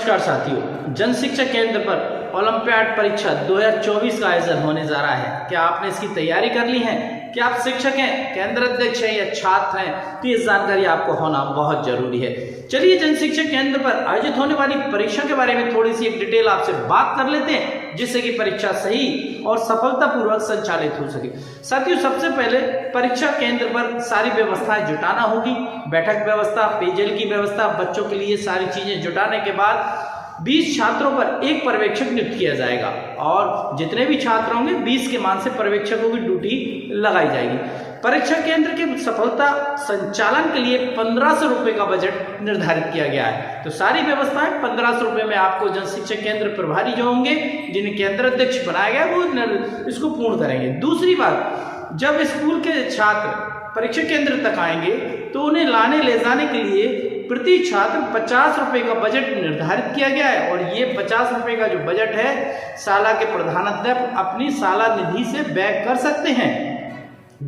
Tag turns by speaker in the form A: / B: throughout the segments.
A: नमस्कार साथियों, जन शिक्षा केंद्र पर ओलंपियाड परीक्षा 2024 का आयोजन होने जा रहा है। क्या आपने इसकी तैयारी कर ली है? क्या आप शिक्षक हैं, केंद्र अध्यक्ष हैं या छात्र हैं? तो ये जानकारी आपको होना बहुत जरूरी है। चलिए जन शिक्षा केंद्र पर आयोजित होने वाली परीक्षा के बारे में थोड़ी सी एक डिटेल आपसे बात कर लेते हैं, जिससे कि परीक्षा सही और सफलतापूर्वक संचालित हो सके। साथियों, सबसे पहले परीक्षा केंद्र पर सारी व्यवस्थाएं जुटाना होगी। बैठक व्यवस्था, पेयजल की व्यवस्था, बच्चों के लिए सारी चीजें जुटाने के बाद 20 छात्रों पर एक पर्यवेक्षक नियुक्त किया जाएगा और जितने भी छात्र होंगे 20 के मान से पर्यवेक्षकों की ड्यूटी लगाई जाएगी। परीक्षा केंद्र के सफलता संचालन के लिए 1500 रुपए का बजट निर्धारित किया गया है। तो सारी व्यवस्थाएं 1500 रुपए में आपको जन शिक्षा केंद्र प्रभारी जो होंगे, जिन्हें केंद्र अध्यक्ष बनाया गया, वो इसको पूर्ण करेंगे। दूसरी बात, जब स्कूल के छात्र परीक्षा केंद्र तक आएंगे तो उन्हें लाने ले जाने के लिए प्रति छात्र 50 रुपए का बजट निर्धारित किया गया है और ये 50 रुपए का जो बजट है, शाला के प्रधानाध्यापक अपनी शाला निधि से व्यय कर सकते हैं।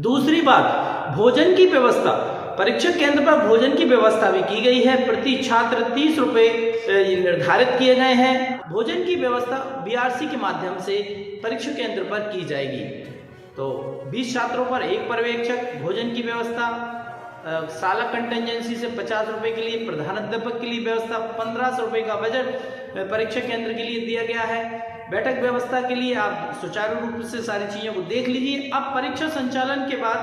A: दूसरी बात, भोजन की व्यवस्था, परीक्षा केंद्र पर भोजन की व्यवस्था भी की गई है। प्रति छात्र 30 रुपए निर्धारित किए गए हैं। भोजन की व्यवस्था बीआरसी के माध्यम से परीक्षा केंद्र पर की जाएगी। तो 20 छात्रों पर एक पर्यवेक्षक, भोजन की व्यवस्था, शाला कंटेंजेंसी से 50 रुपए के लिए, प्रधानाध्यापक के लिए व्यवस्था, 1500 रुपए का बजट परीक्षा केंद्र के लिए दिया गया है। बैठक व्यवस्था के लिए आप सुचारू रूप से सारी चीजों को देख लीजिए। अब परीक्षा संचालन के बाद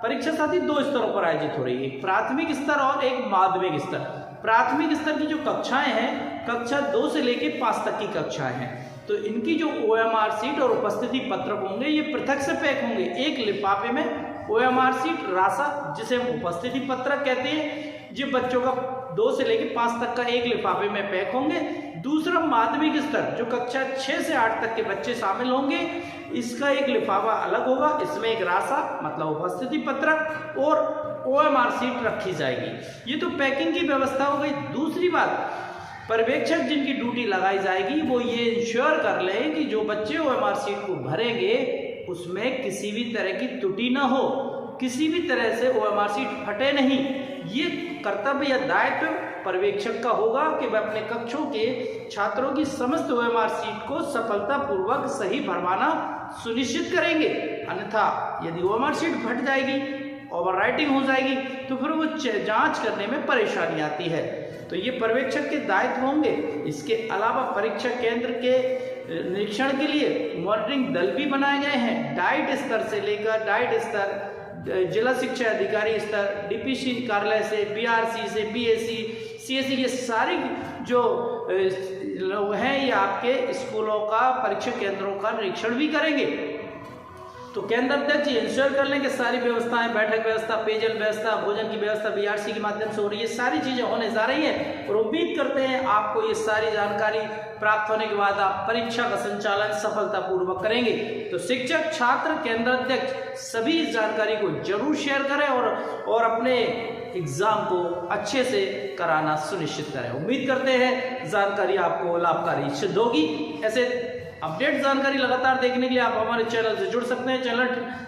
A: परीक्षा साथी 2 स्तरों पर आयोजित हो रही है, प्राथमिक स्तर और एक माध्यमिक स्तर। प्राथमिक स्तर की जो कक्षाएं हैं, कक्षा 2 से लेकर 5 तक की कक्षाएं हैं, तो इनकी जो OMR सीट और उपस्थिति पत्रक होंगे ये पृथक से पैक होंगे एक लिफाफे में। OMR सीट राशा, जिसे हम उपस्थिति पत्रक कहते हैं, जो बच्चों का 2 से लेकर 5 तक का एक लिफाफे में पैक होंगे। दूसरा माध्यमिक स्तर, जो कक्षा 6 से 8 तक के बच्चे शामिल होंगे, इसका एक लिफाफा अलग होगा, इसमें एक राशा मतलब उपस्थिति पत्रक और OMR सीट रखी जाएगी। ये तो पैकिंग की व्यवस्था हो गई। दूसरी बात, पर्यवेक्षक जिनकी ड्यूटी लगाई जाएगी वो ये इंश्योर कर ले कि जो बच्चे OMR सीट को भरेंगे उसमें किसी भी तरह की त्रुटि ना हो, किसी भी तरह से OMR सीट फटे नहीं। ये कर्तव्य या दायित्व पर्यवेक्षक का होगा कि वह अपने कक्षों के छात्रों की समस्त OMR सीट को सफलतापूर्वक सही भरवाना सुनिश्चित करेंगे। अन्यथा यदि OMR सीट फट जाएगी, ओवरराइटिंग हो जाएगी, तो फिर वो जांच करने में परेशानी आती है। तो ये पर्यवेक्षक के दायित्व होंगे। इसके अलावा परीक्षा केंद्र के निरीक्षण के लिए मॉनिटरिंग दल भी बनाए गए हैं। डाइट स्तर से लेकर डाइट स्तर, जिला शिक्षा अधिकारी स्तर, DPC कार्यालय से, BRC से, BSc, CSE, ये सारी जो लोग हैं ये आपके स्कूलों का, परीक्षा केंद्रों का निरीक्षण भी करेंगे। तो केंद्र अध्यक्ष इंश्योर कर लें कि सारी व्यवस्थाएं, बैठक व्यवस्था, पेयजल व्यवस्था, भोजन की व्यवस्था BRC के माध्यम से हो रही है। सारी चीजें होने जा रही हैं और उम्मीद करते हैं आपको ये सारी जानकारी प्राप्त होने के बाद आप परीक्षा का संचालन सफलतापूर्वक करेंगे। तो शिक्षक, छात्र, केंद्र अध्यक्ष सभी इस जानकारी को जरूर शेयर करें और अपने एग्जाम को अच्छे से कराना सुनिश्चित करें। उम्मीद करते हैं जानकारी आपको लाभकारी सिद्ध होगी। ऐसे अपडेट जानकारी लगातार देखने के लिए आप हमारे चैनल से जुड़ सकते हैं। चैनल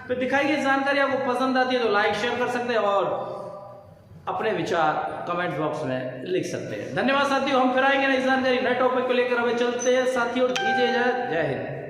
A: पे दिखाई गई जानकारी आपको पसंद आती है तो लाइक शेयर कर सकते हैं और अपने विचार कमेंट बॉक्स में लिख सकते हैं। धन्यवाद साथियों, हम फिर आएंगे नई जानकारी, नए टॉपिक को लेकर। हमें चलते हैं साथियों, दीजिए इजाजत। जय हिंद।